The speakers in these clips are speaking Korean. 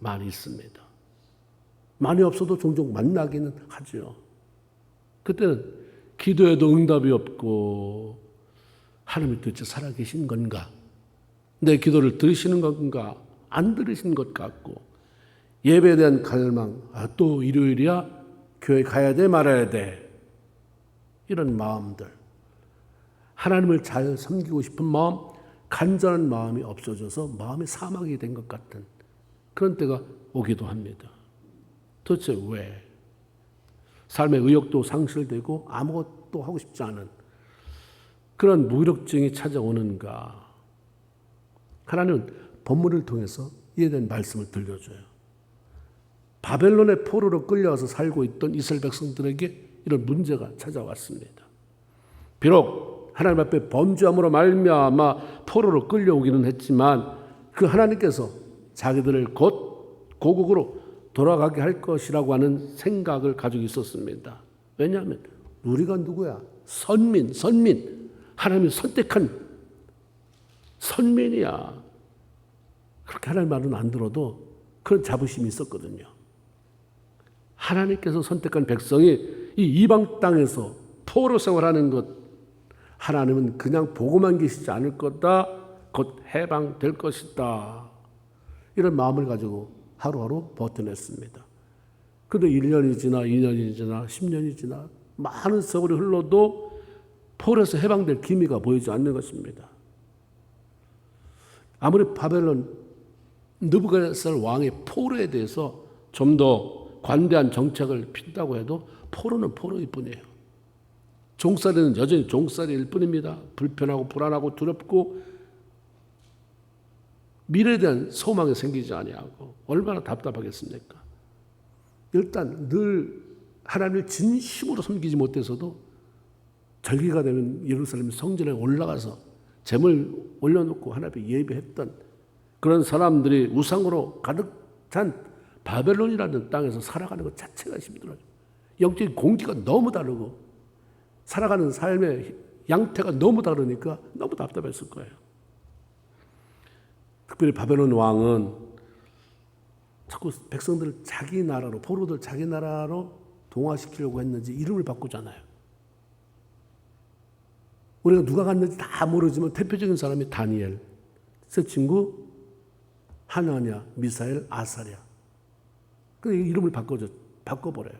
많이 있습니다. 많이 없어도 종종 만나기는 하죠. 그때는 기도해도 응답이 없고 하나님이 도대체 살아계신 건가? 내 기도를 들으시는 건가? 안 들으신 것 같고 예배에 대한 갈망, 또 일요일이야? 교회 가야 돼 말아야 돼? 이런 마음들, 하나님을 잘 섬기고 싶은 마음, 간절한 마음이 없어져서 마음이 사막이 된 것 같은 그런 때가 오기도 합니다. 도대체 왜? 삶의 의욕도 상실되고 아무것도 하고 싶지 않은 그런 무기력증이 찾아오는가? 하나님은 본문을 통해서 이에 대한 말씀을 들려줘요. 바벨론의 포로로 끌려와서 살고 있던 이스라엘 백성들에게 이런 문제가 찾아왔습니다. 비록 하나님 앞에 범죄함으로 말미암아 포로로 끌려오기는 했지만 그 하나님께서 자기들을 곧 고국으로 돌아가게 할 것이라고 하는 생각을 가지고 있었습니다. 왜냐하면 우리가 누구야? 선민. 하나님이 선택한 선민이야. 그렇게 하나님 말은 안 들어도 그런 자부심이 있었거든요. 하나님께서 선택한 백성이 이 이방 땅에서 포로 생활하는 것, 하나님은 그냥 보고만 계시지 않을 거다. 곧 해방될 것이다. 이런 마음을 가지고 하루하루 버텨냈습니다. 그런데 1년이 지나 2년이 지나 10년이 지나 많은 세월이 흘러도 포로에서 해방될 기미가 보이지 않는 것입니다. 아무리 바벨론 느부갓네살 왕의 포로에 대해서 좀 더 관대한 정책을 핀다고 해도 포로는 포로일 뿐이에요. 종살이는 여전히 종살이일 뿐입니다. 불편하고 불안하고 두렵고 미래에 대한 소망이 생기지 아니하고 얼마나 답답하겠습니까? 일단 늘 하나님을 진심으로 섬기지 못해서도 절기가 되면 예루살렘 성전에 올라가서 제물 올려놓고 하나님 앞에 예배했던 그런 사람들이 우상으로 가득 찬 바벨론이라는 땅에서 살아가는 것 자체가 힘들어요. 영적인 공기가 너무 다르고 살아가는 삶의 양태가 너무 다르니까 너무 답답했을 거예요. 특별히 바벨론 왕은 자꾸 백성들을 자기 나라로, 포로들 자기 나라로 동화시키려고 했는지 이름을 바꾸잖아요. 우리가 누가 갔는지 다 모르지만 대표적인 사람이 다니엘, 세 친구 하나냐, 미사엘, 아사랴. 그 이름을 바꿔버려요.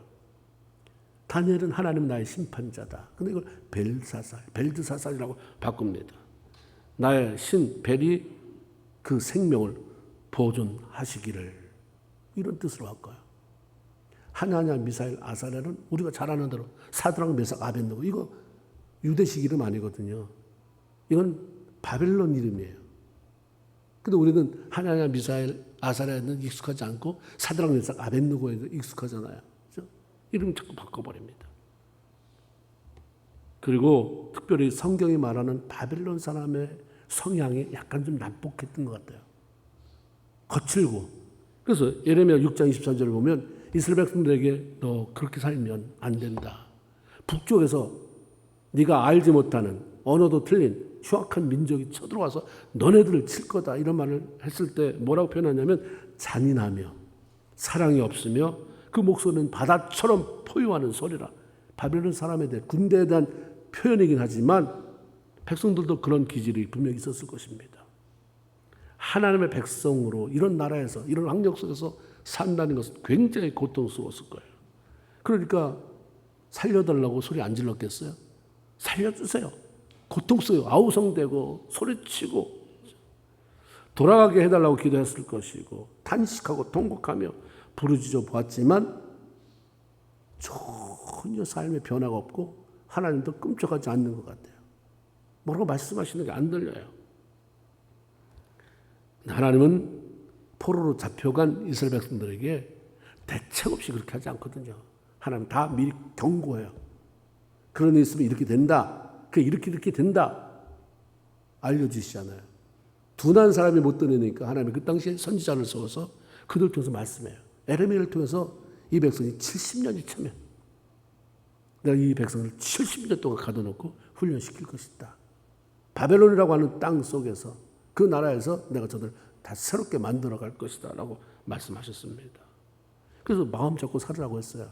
다니엘은 하나님 나의 심판자다. 근데 이걸 벨드사살이라고 바꿉니다. 나의 신 벨이 그 생명을 보존하시기를, 이런 뜻으로 바꿔요. 하나냐, 미사엘, 아사랴는 우리가 잘 아는 대로 사드락, 메삭, 아벳느고, 이거 유대식 이름 아니거든요. 이건 바벨론 이름이에요. 근데 우리는 하나냐, 미사엘, 아사랴는 익숙하지 않고 사드락, 메삭, 아벳느고에도 익숙하잖아요. 그렇죠? 이름 자꾸 바꿔버립니다. 그리고 특별히 성경이 말하는 바벨론 사람의 성향이 약간 좀 난폭했던 것 같아요. 거칠고. 그래서 예레미야 6장 24절을 보면 이스라엘 백성들에게 너 그렇게 살면 안 된다. 북쪽에서 네가 알지 못하는 언어도 틀린 흉악한 민족이 쳐들어와서 너네들을 칠 거다. 이런 말을 했을 때 뭐라고 표현하냐면 잔인하며 사랑이 없으며 그 목소리는 바다처럼 포효하는 소리라. 바벨론 사람에 대해 군대에 대한 표현이긴 하지만 백성들도 그런 기질이 분명히 있었을 것입니다. 하나님의 백성으로 이런 나라에서 이런 환경 속에서 산다는 것은 굉장히 고통스러웠을 거예요. 그러니까 살려달라고 소리 안 질렀겠어요? 살려주세요. 고통스러워요. 아우성대고 소리치고 돌아가게 해달라고 기도했을 것이고 탄식하고 통곡하며 부르짖어 보았지만 전혀 삶의 변화가 없고 하나님도 끔찍하지 않는 것 같아요. 뭐라고 말씀하시는 게 안 들려요. 하나님은 포로로 잡혀간 이스라엘 백성들에게 대책 없이 그렇게 하지 않거든요. 하나님 다 미리 경고해요. 그런 일 있으면 이렇게 된다. 이렇게 된다. 알려주시잖아요. 둔한 사람이 못 들으니까 하나님이 그 당시에 선지자를 세워서 그들 통해서 말씀해요. 에레미야를 통해서 이 백성이 70년이 차면 내가 이 백성을 70년 동안 가둬놓고 훈련시킬 것이다. 바벨론이라고 하는 땅 속에서 그 나라에서 내가 저들 다 새롭게 만들어 갈 것이다 라고 말씀하셨습니다. 그래서 마음 잡고 살으라고 했어요.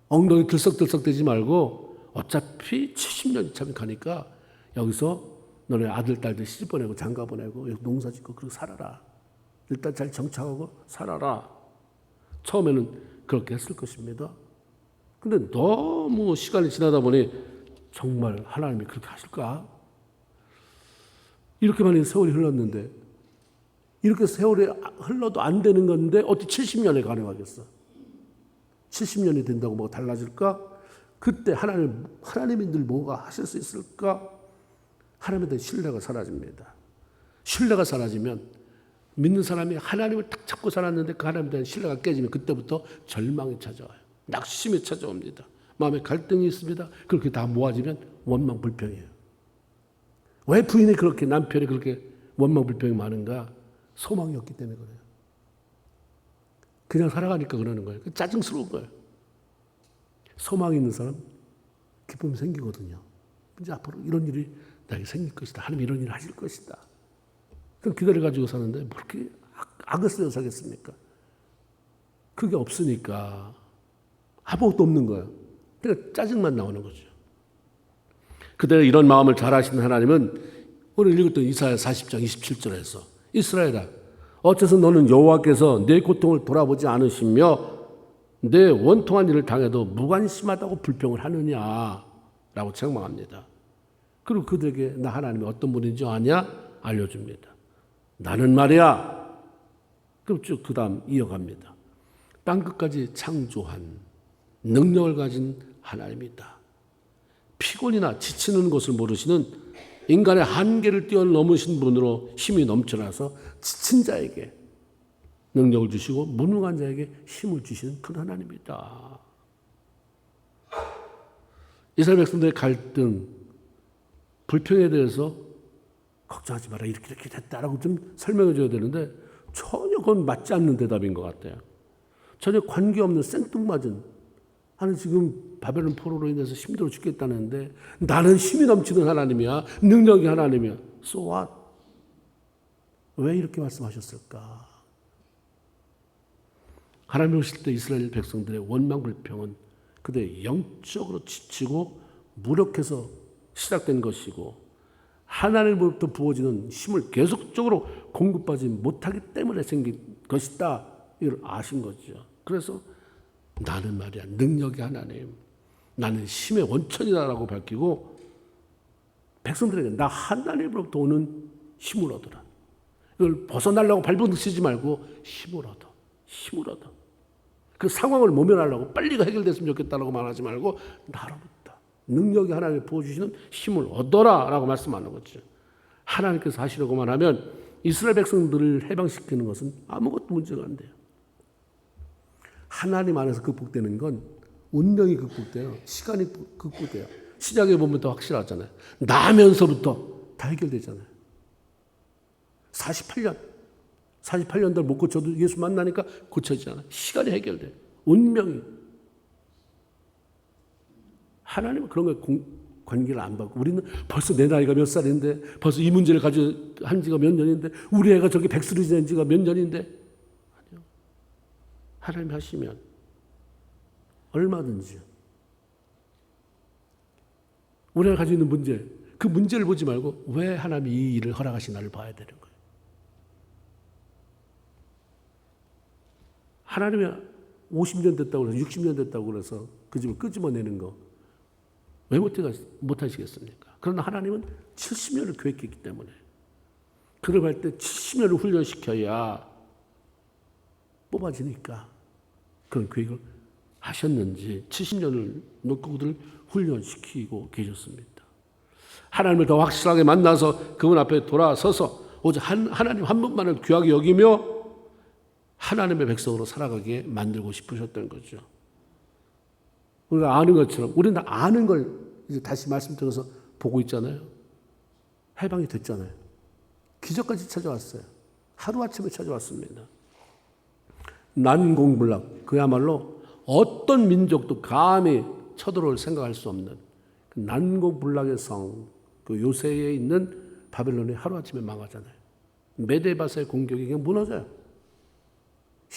엉덩이 들썩들썩 대지 말고 어차피 70년이 참 가니까 여기서 너네 아들, 딸들 시집 보내고 장가 보내고 여기 농사 짓고 그러고 살아라. 일단 잘 정착하고 살아라. 처음에는 그렇게 했을 것입니다. 근데 너무 시간이 지나다 보니 정말 하나님이 그렇게 하실까? 이렇게 많이 세월이 흘렀는데 이렇게 세월이 흘러도 안 되는 건데 어떻게 70년에 가능하겠어? 70년이 된다고 뭐가 달라질까? 그때 하나님이 늘 뭐가 하실 수 있을까? 하나님에 대한 신뢰가 사라집니다. 신뢰가 사라지면 믿는 사람이 하나님을 딱 잡고 살았는데 그 하나님에 대한 신뢰가 깨지면 그때부터 절망이 찾아와요. 낙심이 찾아옵니다. 마음에 갈등이 있습니다. 그렇게 다 모아지면 원망불평이에요. 왜 부인이 그렇게 남편이 그렇게 원망불평이 많은가? 소망이 없기 때문에 그래요. 그냥 살아가니까 그러는 거예요. 짜증스러운 거예요. 소망이 있는 사람 기쁨이 생기거든요. 이제 앞으로 이런 일이 나에게 생길 것이다. 하나님 이런 일을 하실 것이다. 그럼 기다려가지고 사는데 뭐 그렇게 악을 쓰여 사겠습니까? 그게 없으니까 아무것도 없는 거예요. 그러니까 짜증만 나오는 거죠. 그대로 이런 마음을 잘 아시는 하나님은 오늘 읽었던 이사야 40장 27절에서 이스라엘아 어째서 너는 여호와께서 내 고통을 돌아보지 않으시며 내 원통한 일을 당해도 무관심하다고 불평을 하느냐라고 책망합니다. 그리고 그들에게 나 하나님이 어떤 분인지 아냐? 알려줍니다. 나는 말이야. 그럼 쭉 그 다음 이어갑니다. 땅끝까지 창조한 능력을 가진 하나님이다. 피곤이나 지치는 것을 모르시는 인간의 한계를 뛰어넘으신 분으로 힘이 넘쳐나서 지친 자에게 능력을 주시고 무능한 자에게 힘을 주시는 그 하나님이다. 이스라엘 백성들의 갈등, 불평에 대해서 걱정하지 마라 이렇게 됐다라고 좀 설명해 줘야 되는데 전혀 그건 맞지 않는 대답인 것 같아요. 전혀 관계없는 생뚱맞은 하나님 지금 바벨론 포로로 인해서 힘들어 죽겠다는데 나는 힘이 넘치는 하나님이야. 능력이 하나님이야. So what? 왜 이렇게 말씀하셨을까? 하나님 오실 때 이스라엘 백성들의 원망불평은 그들의 영적으로 지치고 무력해서 시작된 것이고 하나님으로부터 부어지는 힘을 계속적으로 공급하지 못하기 때문에 생긴 것이다. 이걸 아신 거죠. 그래서 나는 말이야 능력의 하나님, 나는 힘의 원천이다라고 밝히고 백성들에게 나 하나님으로부터 오는 힘을 얻어라. 이걸 벗어나려고 발버둥 치지 말고 힘을 얻어. 힘을 얻어. 그 상황을 모면하려고 빨리가 해결됐으면 좋겠다라고 말하지 말고 나로부터 능력이 하나님이 부어주시는 힘을 얻어라 라고 말씀하는 거죠. 하나님께서 하시려고만 하면 이스라엘 백성들을 해방시키는 것은 아무것도 문제가 안 돼요. 하나님 안에서 극복되는 건 운명이 극복돼요. 시간이 극복돼요. 시작에 보면 더 확실하잖아요. 나면서부터 다 해결되잖아요. 48년들 못 고쳐도 예수 만나니까 고쳐지잖아요. 시간이 해결돼요. 운명이. 하나님은 그런 거에 관계를 안 받고 우리는 벌써 내 나이가 몇 살인데 벌써 이 문제를 가지고 한 지가 몇 년인데 우리 애가 저렇게 백수를 지낸 지가 몇 년인데 아니요. 하나님이 하시면 얼마든지 우리가 가지고 있는 문제 그 문제를 보지 말고 왜 하나님이 이 일을 허락하시나를 봐야 되는 거예요. 하나님이 50년 됐다고 그래서 60년 됐다고 그래서 그 집을 끄집어내는 거 왜 못하시겠습니까? 그러나 하나님은 70년을 계획했기 때문에 그를 할 때 70년을 훈련시켜야 뽑아지니까 그런 계획을 하셨는지 70년을 놓고 그들을 훈련시키고 계셨습니다. 하나님을 더 확실하게 만나서 그분 앞에 돌아서서 오직 하나님 한 분만을 귀하게 여기며 하나님의 백성으로 살아가게 만들고 싶으셨던 거죠. 우리가 아는 것처럼 우리는 아는 걸 이제 다시 말씀드려서 보고 있잖아요. 해방이 됐잖아요. 기적까지 찾아왔어요. 하루아침에 찾아왔습니다. 난공불락 그야말로 어떤 민족도 감히 쳐들어올 생각할 수 없는 그 난공불락의 성, 그 요새에 있는 바벨론이 하루아침에 망하잖아요. 메데바사의 공격이 그냥 무너져요.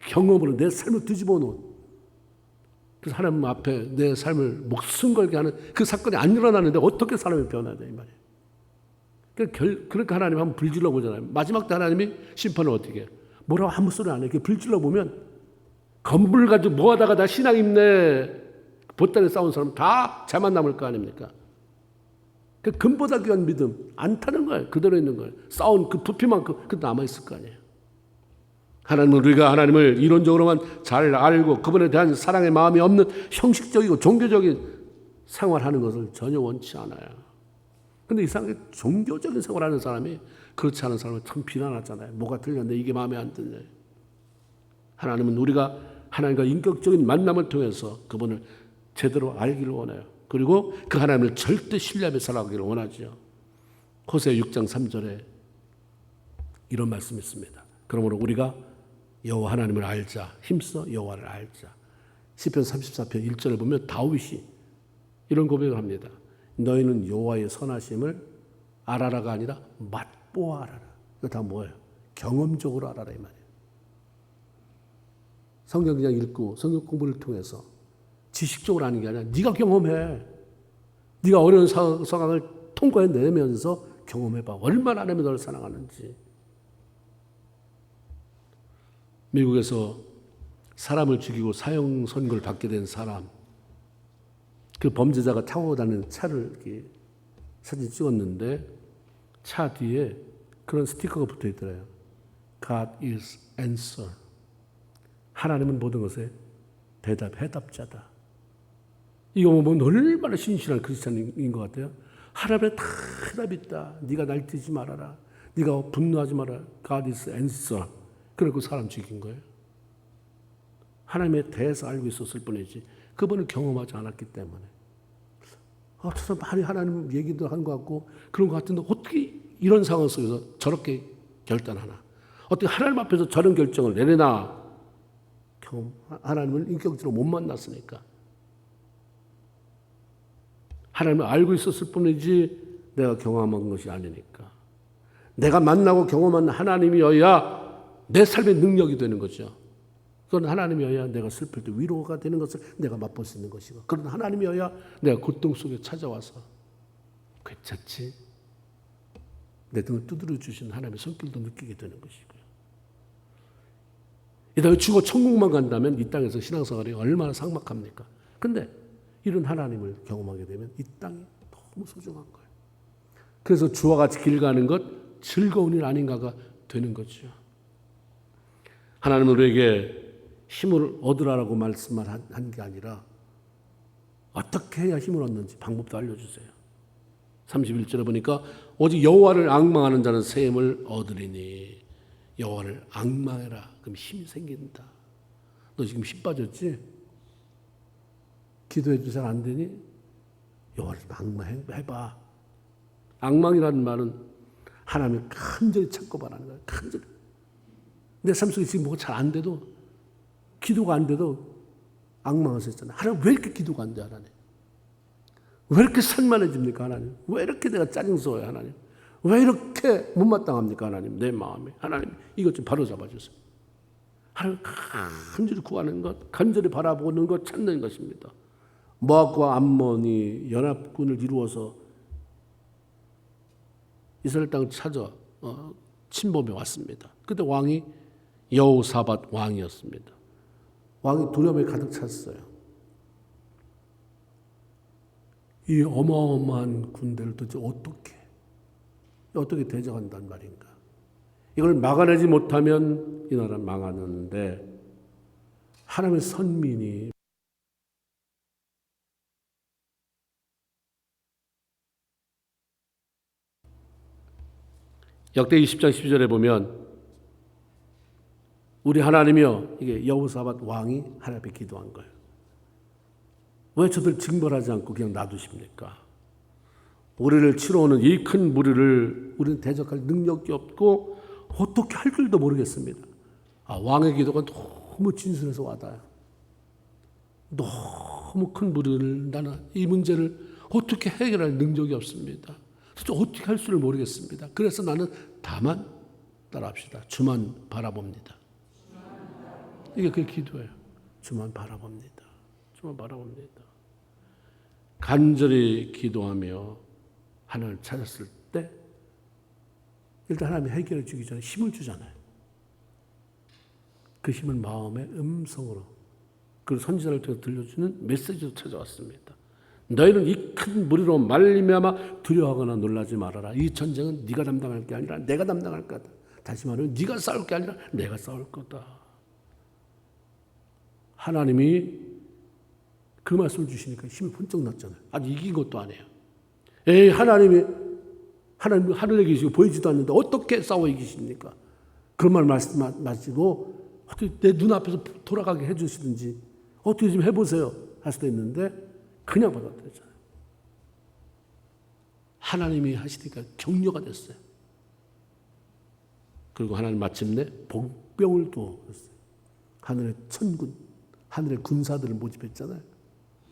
경험으로 내 삶을 뒤집어 놓은, 그래서 하나님 앞에 내 삶을 목숨 걸게 하는 그 사건이 안 일어나는데 어떻게 사람이 변하냐 이 말이에요. 그러니까 하나님 한번 불질러 보잖아요. 마지막 때 하나님이 심판을 어떻게 해요? 뭐라고 아무 소리 안 해요. 불질러 보면 건물 가지고 뭐 하다가 다 신앙 있네 보따리 싸운 사람 다 자만 남을 거 아닙니까? 그 금보다 귀한 믿음 안 타는 거예요. 그대로 있는 거예요. 싸운 그 부피만큼 그 남아있을 거 아니에요. 하나님은 우리가 하나님을 이론적으로만 잘 알고 그분에 대한 사랑의 마음이 없는 형식적이고 종교적인 생활하는 것을 전혀 원치 않아요. 근데 이상하게 종교적인 생활하는 사람이 그렇지 않은 사람을 참 비난하잖아요. 뭐가 틀렸네, 이게 마음에 안 드네. 하나님은 우리가 하나님과 인격적인 만남을 통해서 그분을 제대로 알기를 원해요. 그리고 그 하나님을 절대 신뢰하며 살아가기를 원하죠. 호세아 6장 3절에 이런 말씀이 있습니다. 그러므로 우리가 여호와 하나님을 알자, 힘써 여호와를 알자. 시편 34편 1절에 보면 다윗이 이런 고백을 합니다. 너희는 여호와의 선하심을 알아라가 아니라 맛보아 알아라. 이거 다 뭐예요? 경험적으로 알아라 이 말이에요. 성경 그냥 읽고 성경 공부를 통해서 지식적으로 아는 게 아니라 네가 경험해. 네가 어려운 상황을 통과해내면서 경험해봐. 얼마나 하나님이 너를 사랑하는지. 미국에서 사람을 죽이고 사형 선고를 받게 된 사람, 그 범죄자가 타고 다니는 차를 이렇게 사진 찍었는데 차 뒤에 그런 스티커가 붙어 있더래요. God is answer. 하나님은 모든 것에 해답자다. 이거 보면 얼마나 신실한 크리스찬인 것 같아요. 하나님의 다 해답이 있다. 네가 날뛰지 말아라. 네가 분노하지 말아라. God is answer. 그리고 사람 죽인 거예요. 하나님에 대해서 알고 있었을 뿐이지 그분을 경험하지 않았기 때문에. 저 많이 하나님 얘기도 한 것 같고 그런 것 같은데 어떻게 이런 상황 속에서 저렇게 결단하나? 어떻게 하나님 앞에서 저런 결정을 내리나? 하나님을 인격적으로 못 만났으니까. 하나님을 알고 있었을 뿐이지 내가 경험한 것이 아니니까. 내가 만나고 경험한 하나님이어야 내 삶의 능력이 되는 거죠. 그건 하나님이어야 내가 슬플 때 위로가 되는 것을 내가 맛볼 수 있는 것이고, 그런 하나님이어야 내가 고통 속에 찾아와서 괜찮지? 내 등을 두드려 주신 하나님의 손길도 느끼게 되는 것이고요. 이 땅에 죽어 천국만 간다면 이 땅에서 신앙생활이 얼마나 삭막합니까? 근데 이런 하나님을 경험하게 되면 이 땅이 너무 소중한 거예요. 그래서 주와 같이 길 가는 것 즐거운 일 아닌가가 되는 거죠. 하나님은 우리에게 힘을 얻으라고 말씀을 한 게 아니라 어떻게 해야 힘을 얻는지 방법도 알려주세요. 31절에 보니까 오직 여호와를 앙망하는 자는 새 힘을 얻으리니. 여호와를 앙망해라. 그럼 힘이 생긴다. 너 지금 힘 빠졌지? 기도해도 잘 안 되니? 여호와를 앙망해봐. 앙망이라는 말은 하나님을 간절히 찾고 바라는 거예요. 간절히. 내 삶 속에 지금 뭐가 잘 안 돼도, 기도가 안 돼도 앙망하셨잖아요. 하나님 왜 이렇게 기도가 안 돼, 하나님? 왜 이렇게 산만해집니까, 하나님? 왜 이렇게 내가 짜증스러워요, 하나님? 왜 이렇게 못마땅합니까, 하나님? 내 마음에. 하나님 이것 좀 바로 잡아주세요. 하나님 간절히 구하는 것, 간절히 바라보는 것, 찾는 것입니다. 모압과 암몬이 연합군을 이루어서 이스라엘 땅을 찾아 침범해 왔습니다. 그때 왕이 여호사밧 왕이었습니다. 왕이 두려움에 가득 찼어요. 이 어마어마한 군대를 도대체 어떻게 대적한단 말인가? 이걸 막아내지 못하면 이 나라는 망하는데 하나님의 선민이 역대기 10장 12절에 보면 우리 하나님이여, 이게 여호사밧 왕이 하나님 앞에 기도한 거예요. 왜 저들 징벌하지 않고 그냥 놔두십니까? 우리를 치러 오는 이 큰 무리를 우리는 대적할 능력이 없고 어떻게 할 줄도 모르겠습니다. 왕의 기도가 너무 진실해서 와닿아요. 너무 큰 무리를, 나는 이 문제를 어떻게 해결할 능력이 없습니다. 어떻게 할 수를 모르겠습니다. 그래서 나는 다만 따라합시다. 주만 바라봅니다. 이게 그 기도예요. 주만 바라봅니다. 주만 바라봅니다. 간절히 기도하며 하나님을 찾았을 때 일단 하나님이 해결해 주기 전에 힘을 주잖아요. 그 힘을 마음의 음성으로 그 선지자를 통해 들려주는 메시지로 찾아왔습니다. 너희는 이 큰 무리로 말미암아 두려워하거나 놀라지 말아라. 이 전쟁은 네가 담당할 게 아니라 내가 담당할 거다. 다시 말하면 네가 싸울 게 아니라 내가 싸울 거다. 하나님이 그 말씀을 주시니까 힘이 번쩍 났잖아요. 아직 이긴 것도 아니에요. 에이, 하나님 하늘에 계시고 보이지도 않는데 어떻게 싸워 이기십니까? 그런 말 마시고 어떻게 내 눈앞에서 돌아가게 해주시든지 어떻게 좀 해보세요 할 수도 있는데 그냥 받아들였잖아요. 하나님이 하시니까 격려가 됐어요. 그리고 하나님 마침내 복병을 두었어요. 하늘의 천군, 하늘의 군사들을 모집했잖아요.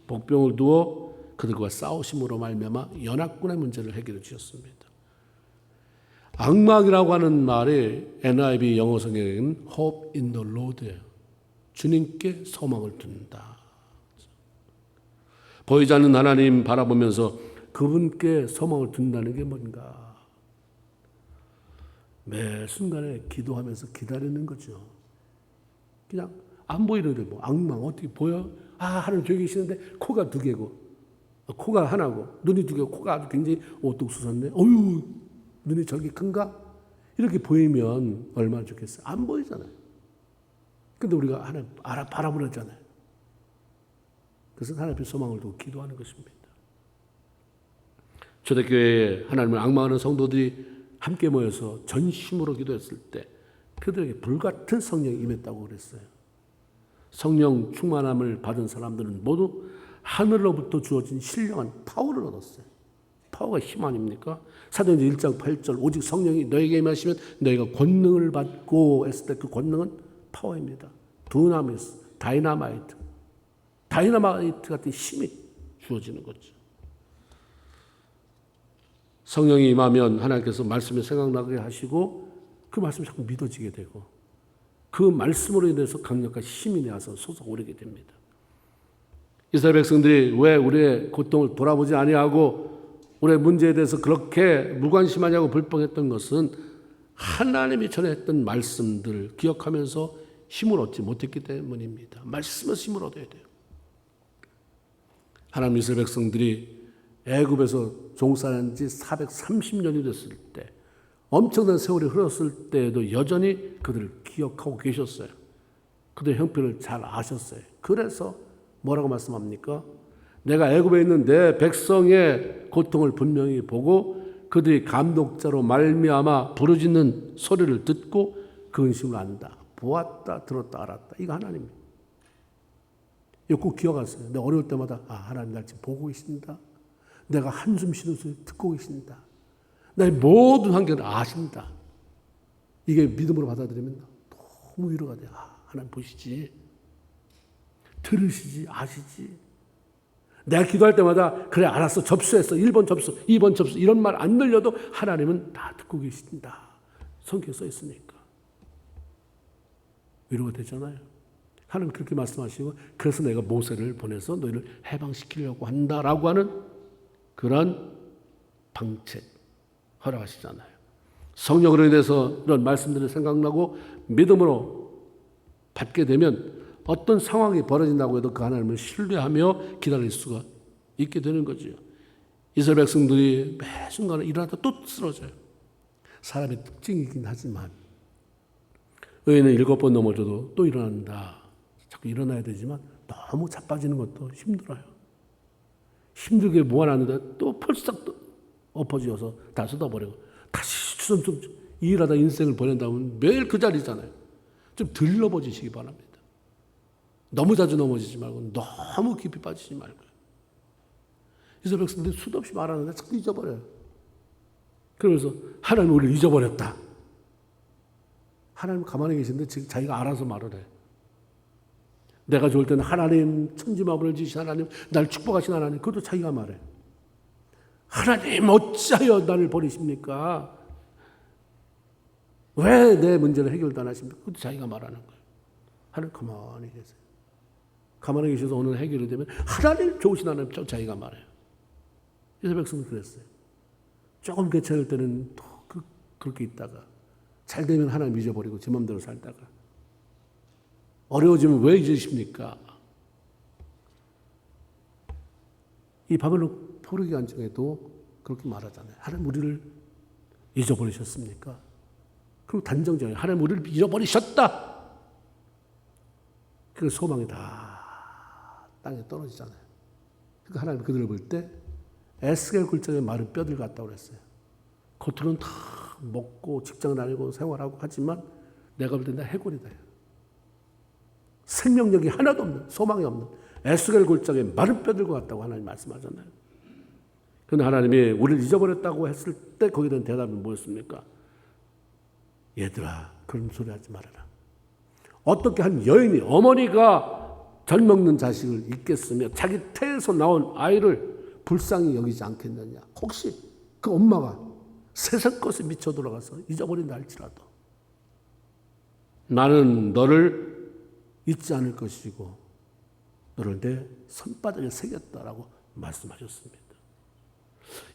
복병을 두어 그들과 싸우심으로 말미암아 연합군의 문제를 해결해 주셨습니다. 악막이라고 하는 말이 NIV 영어 성경에는 Hope in the Lord예요. 주님께 소망을 둔다. 보이지 않는 하나님 바라보면서 그분께 소망을 둔다는 게 뭔가? 매 순간에 기도하면서 기다리는 거죠. 그냥 안 보이는데 뭐 악망 어떻게 보여? 하나님 저기 계시는데 코가 2개고 코가 하나고 눈이 2개고 코가 아주 굉장히 오뚝수선데 어휴 눈이 저렇게 큰가? 이렇게 보이면 얼마나 좋겠어요. 안 보이잖아요. 근데 우리가 하나님 바라보잖아요. 그래서 하나님 앞에 소망을 두고 기도하는 것입니다. 초대교회에 하나님을 악망하는 성도들이 함께 모여서 전심으로 기도했을 때 그들에게 불같은 성령이 임했다고 그랬어요. 성령 충만함을 받은 사람들은 모두 하늘로부터 주어진 신령한 파워를 얻었어요. 파워가 힘 아닙니까? 사도행전 1장 8절 오직 성령이 너에게 임하시면 너희가 권능을 받고 했을 때 그 권능은 파워입니다. 두나미스, 다이나마이트 같은 힘이 주어지는 거죠. 성령이 임하면 하나님께서 말씀이 생각나게 하시고 그 말씀이 자꾸 믿어지게 되고 그 말씀으로 인해서 강력한 힘이 나서 솟아오르게 됩니다. 이스라엘 백성들이 왜 우리의 고통을 돌아보지 아니하고 우리의 문제에 대해서 그렇게 무관심하냐고 불평했던 것은 하나님이 전했던 말씀들을 기억하면서 힘을 얻지 못했기 때문입니다. 말씀에서 힘을 얻어야 돼요. 하나님 이스라엘 백성들이 애굽에서 종살이한 지 430년이 됐을 때 엄청난 세월이 흘렀을 때에도 여전히 그들을 기억하고 계셨어요. 그들의 형편을 잘 아셨어요. 그래서 뭐라고 말씀합니까? 내가 애굽에 있는 내 백성의 고통을 분명히 보고 그들이 감독자로 말미암아 부르짖는 소리를 듣고 그 근심을 안다. 보았다, 들었다, 알았다. 이거 하나님이에요. 이거 꼭 기억하세요. 내가 어려울 때마다 하나님 날 지금 보고 계신다. 내가 한숨 쉬는 소리 듣고 계신다. 나의 모든 환경을 아신다. 이게 믿음으로 받아들이면 너무 위로가 돼. 하나님 보시지. 들으시지. 아시지. 내가 기도할 때마다 그래 알았어. 접수했어. 1번 접수, 2번 접수 이런 말 안 들려도 하나님은 다 듣고 계신다. 성경에 써 있으니까. 위로가 되잖아요. 하나님 그렇게 말씀하시고 그래서 내가 모세를 보내서 너희를 해방시키려고 한다라고 하는 그런 방책 허락하시잖아요. 성령으로 인해서 이런 말씀들이 생각나고 믿음으로 받게 되면 어떤 상황이 벌어진다고 해도 그 하나님을 신뢰하며 기다릴 수가 있게 되는 거죠. 이스라엘 백성들이 매 순간에 일어나다 또 쓰러져요. 사람의 특징이긴 하지만 의인은 7번 넘어져도 또 일어난다. 자꾸 일어나야 되지만 너무 자빠지는 것도 힘들어요. 힘들게 모아놨는데 또 펄썩 또 엎어지어서 다 쏟아버리고 다시 주섬주섬 일하다 인생을 보낸다면 매일 그 자리잖아요. 좀 덜 넘어지시기 바랍니다. 너무 자주 넘어지지 말고 너무 깊이 빠지지 말고요. 이스라엘 백성들이 수도 없이 말하는데 자꾸 잊어버려요. 그러면서 하나님 우리를 잊어버렸다. 하나님 가만히 계신데 지금 자기가 알아서 말을 해. 내가 좋을 때는 하나님 천지만물을 지으신 하나님 날 축복하신 하나님 그것도 자기가 말해. 하나님 어찌하여 나를 하나님 가만히 계세요. 가만히 계셔서 오늘 해결이 되면 하나님 좋으신 하나님 쫓아기가 말해요. 이스라엘 백성은 그랬어요. 조금 괜찮을 때는 또 그렇게 있다가 잘 되면 하나님 잊어버리고 제 마음대로 살다가 어려워지면 왜 잊으십니까? 이 바벨론 포로기 안정에도 그렇게 말하잖아요. 하나님 우리를 잊어버리셨습니까? 그리고 단정적으로 하나님 우리를 잊어버리셨다. 그 소망이 다 땅에 떨어지잖아요. 그러니까 하나님 그들을 볼 때 에스겔 굴절의 마른 뼈들 같다고 그랬어요. 겉으로는 다 먹고 직장 다니고 생활하고 하지만 내가 볼 때 나 해골이다. 생명력이 하나도 없는, 소망이 없는 에스겔 굴절의 마른 뼈들과 같다고 하나님 말씀하잖아요. 그런데 하나님이 우리를 잊어버렸다고 했을 때 거기에 대한 대답이 뭐였습니까? 얘들아 그런 소리 하지 말아라. 어떻게 한 여인이 어머니가 젖 먹는 자식을 잊겠으며 자기 태에서 나온 아이를 불쌍히 여기지 않겠느냐. 혹시 그 엄마가 세상 것에 미쳐 돌아가서 잊어버린다 할지라도 나는 너를 잊지 않을 것이고 너를 내 손바닥에 새겼다라고 말씀하셨습니다.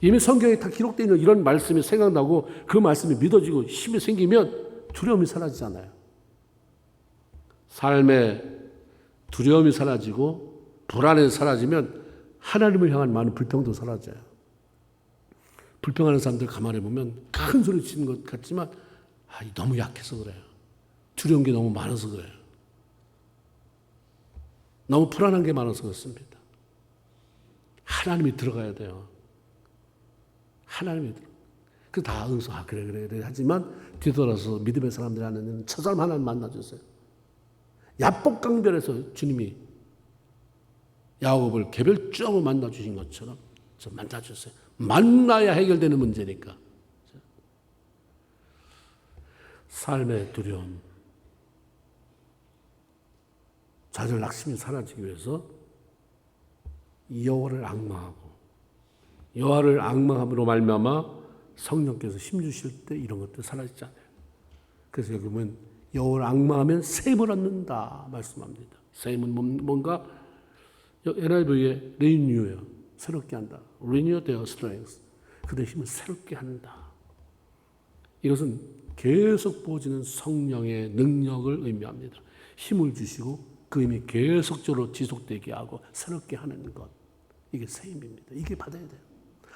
이미 성경에 다 기록되어 있는 이런 말씀이 생각나고 그 말씀이 믿어지고 힘이 생기면 두려움이 사라지잖아요. 삶에 두려움이 사라지고 불안이 사라지면 하나님을 향한 많은 불평도 사라져요. 불평하는 사람들 가만히 보면 큰 소리 치는 것 같지만 너무 약해서 그래요. 두려운 게 너무 많아서 그래요. 너무 불안한 게 많아서 그렇습니다. 하나님이 들어가야 돼요. 하나님이 들어. 그 다 응수 그래 하지만 뒤돌아서 믿음의 사람들이 하는 저 사람 하나님 만나줬어요. 야복강변에서 주님이 야곱을 개별적으로 만나주신 것처럼 저 만나주세요. 만나야 해결되는 문제니까. 삶의 두려움, 좌절 낙심이 사라지기 위해서 여호와를 앙망하고 여호와를 앙망함으로 말미암아 성령께서 힘주실 때 이런 것들 사라지잖아요. 그래서 여기 보면 여호와를 앙망하면 셈을 얻는다 말씀합니다. 셈은 뭔가 NIV의 renew, 새롭게 한다. renew their strength. 그들의 힘을 새롭게 한다. 이것은 계속 부어지는 성령의 능력을 의미합니다. 힘을 주시고 그 힘이 계속적으로 지속되게 하고 새롭게 하는 것. 이게 새 힘입니다. 이게 받아야 돼요.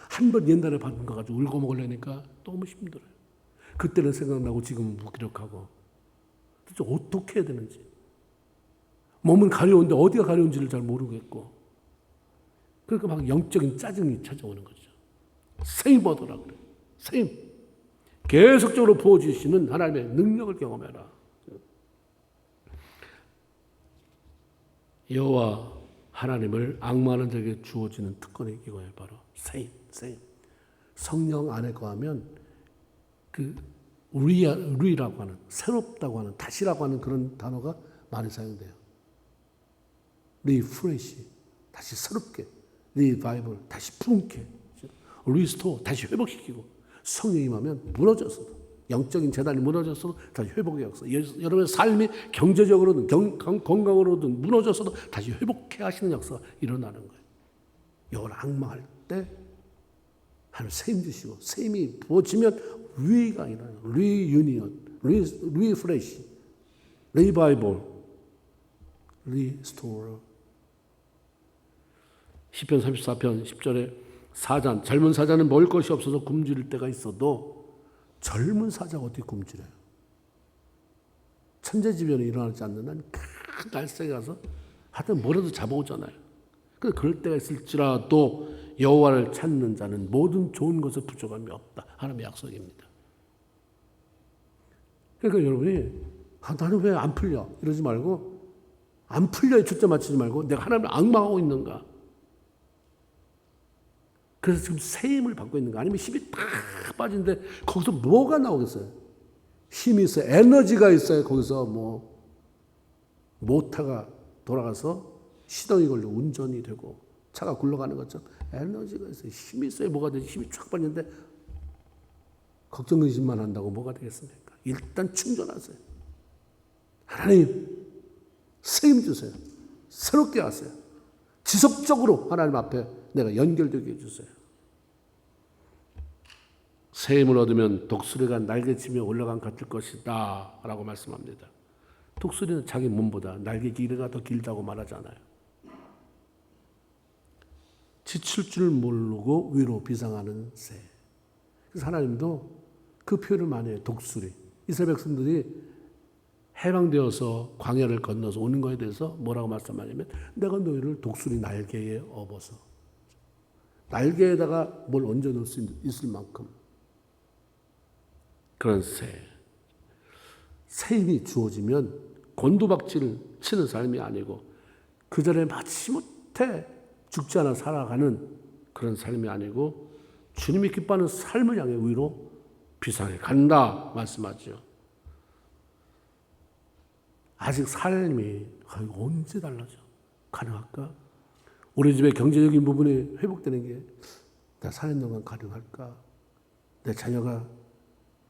한 번 옛날에 받은 거 가지고 울고 먹으려니까 너무 힘들어요. 그때는 생각나고 지금은 무기력하고 도대체 어떻게 해야 되는지. 몸은 가려운데 어디가 가려운지를 잘 모르겠고 그러니까 막 영적인 짜증이 찾아오는 거죠. 새 얻으라 그래요. 새 힘. 계속적으로 부어주시는 하나님의 능력을 경험해라. 여호와 하나님을 앙망하는 자에게 주어지는 특권의 기관이 바로 새 힘. 성령 안에 거하면 그 리라고 하는 새롭다고 하는 다시라고 하는 그런 단어가 많이 사용돼요. 리프레시 다시 새롭게, 리바이벌 다시 푸른게, 리스토어 다시 회복시키고 성령이 임하면 무너졌어도 영적인 재단이 무너졌어도 다시 회복의 역사. 여러분의 삶이 경제적으로든 건강으로든 무너졌어도 다시 회복해 하시는 역사가 일어나는 거예요. 이걸 앙망할 때 하나님 새 힘 주시고 새 힘이 부어지면 위가 일어나요. 리유니언, 리프레시, 리바이벌, 리스토어. 시편 34편 10절에 사자, 젊은 사자는 먹을 것이 없어서 굶주릴 때가 있어도 젊은 사자가 어떻게 굶주려요? 천재지변이 일어나지 않는 한 큰 날쌔에 가서 하여튼 뭐라도 잡아오잖아요. 그럴 때가 있을지라도 여호와를 찾는 자는 모든 좋은 것에 부족함이 없다. 하나님의 약속입니다. 그러니까 여러분이 나는 왜 안 풀려? 이러지 말고 안 풀려에 초점 맞추지 말고 내가 하나님을 앙망하고 있는가? 그래서 지금 새 힘을 받고 있는가? 아니면 힘이 딱 빠진데 거기서 뭐가 나오겠어요? 힘이 있어요. 에너지가 있어요. 거기서 모터가 돌아가서 시동이 걸리고 운전이 되고 차가 굴러가는 것처럼 에너지가 있어요. 힘이 있어야 뭐가 되지. 힘이 쫙 빠지는데 걱정 근심만 한다고 뭐가 되겠습니까? 일단 충전하세요. 하나님 새 힘 주세요. 새롭게 하세요. 지속적으로 하나님 앞에 내가 연결되게 해주세요. 새 힘을 얻으면 독수리가 날개치며 올라간 같을 것이다 라고 말씀합니다. 독수리는 자기 몸보다 날개 길이가 더 길다고 말하잖아요. 지칠 줄 모르고 위로 비상하는 새. 그래서 하나님도 그 표현을 많이 해요. 독수리. 이스라엘 백성들이 해방되어서 광야를 건너서 오는 것에 대해서 뭐라고 말씀하냐면 내가 너희를 독수리 날개에 업어서 날개에다가 뭘 얹어 놓을 수 있을 만큼 그런 새 힘이 주어지면 곤두박질을 치는 삶이 아니고 그 전에 마지못해 죽지 않아 살아가는 그런 삶이 아니고 주님이 기뻐하는 삶을 향해 위로 비상해 간다 말씀하죠. 아직 삶이 언제 달라져? 가능할까? 우리 집의 경제적인 부분이 회복되는 게 내가 사는 동안 가능할까? 내 자녀가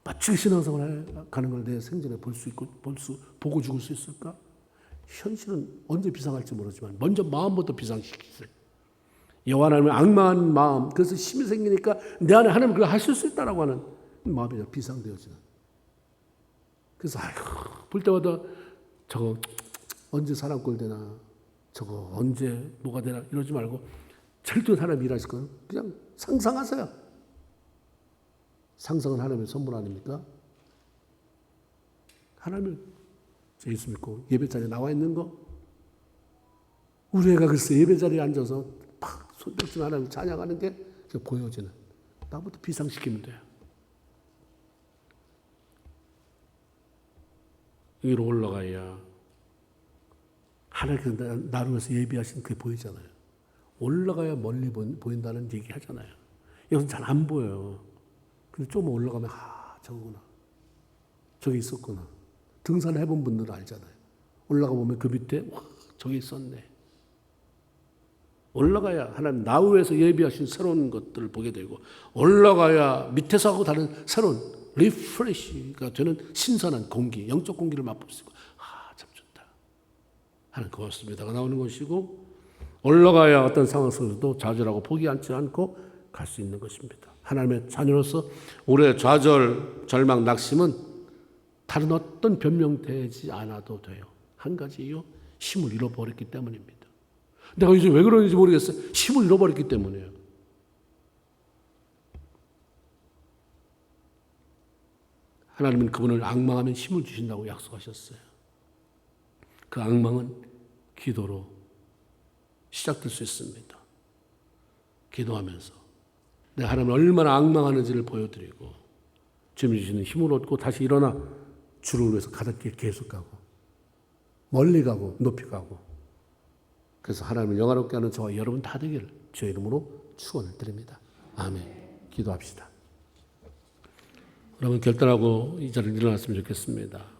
멋지게 신앙생활 가는 걸 내 생전에 볼 수 있고 보고 죽을 수 있을까? 현실은 언제 비상할지 모르지만 먼저 마음부터 비상시키세요. 여호와 하나님의 악마한 마음, 그래서 힘이 생기니까 내 안에 하나님 그걸 하실 수 있다라고 하는 마음이 비상되어지는. 그래서 볼 때마다 저거 언제 사람꼴 되나, 저거 언제 뭐가 되나 이러지 말고 절대 하나님 일하실 거는 그냥 상상하세요. 상상은 하나님의 선물 아닙니까? 하나님은 예수 믿고 예배 자리에 나와 있는 거, 우리 애가 글쎄 예배 자리에 앉아서 팍 손들지 하나님 찬양하는 게 보여지는. 나부터 비상시키면 돼요. 위로 올라가야 하나님께서 나를 위해서 예비하신 그게 보이잖아요. 올라가야 멀리 보인다는 얘기 하잖아요. 여기서 잘 안 보여요. 근데 조금 올라가면 저거구나. 저기 있었구나. 등산을 해본 분들은 알잖아요. 올라가 보면 그 밑에 저기 있었네. 올라가야 하나님 나 위해서 예비하신 새로운 것들을 보게 되고, 올라가야 밑에서 하고 다른 새로운 리프레시가 되는 신선한 공기, 영적 공기를 맛볼 수 있고, 참 좋다 하는 고맙습니다가 나오는 것이고, 올라가야 어떤 상황 속에서도 좌절하고 포기하지 않고 갈 수 있는 것입니다. 하나님의 자녀로서 우리의 좌절, 절망, 낙심은 다른 어떤 변명되지 않아도 돼요. 한 가지 이유, 힘을 잃어버렸기 때문입니다. 내가 요즘 왜 그러는지 모르겠어요. 힘을 잃어버렸기 때문이에요. 하나님은 그분을 앙망하면 힘을 주신다고 약속하셨어요. 그 앙망은 기도로 시작될 수 있습니다. 기도하면서 내가 하나님을 얼마나 앙망하는지를 보여드리고 주님이 주시는 힘을 얻고 다시 일어나 주를 위해서 가던 길 계속 가고 멀리 가고 높이 가고, 그래서 하나님을 영화롭게 하는 저와 여러분 다 되기를 주의 이름으로 축원을 드립니다. 아멘. 기도합시다. 여러분 결단하고 이 자리를 일어났으면 좋겠습니다.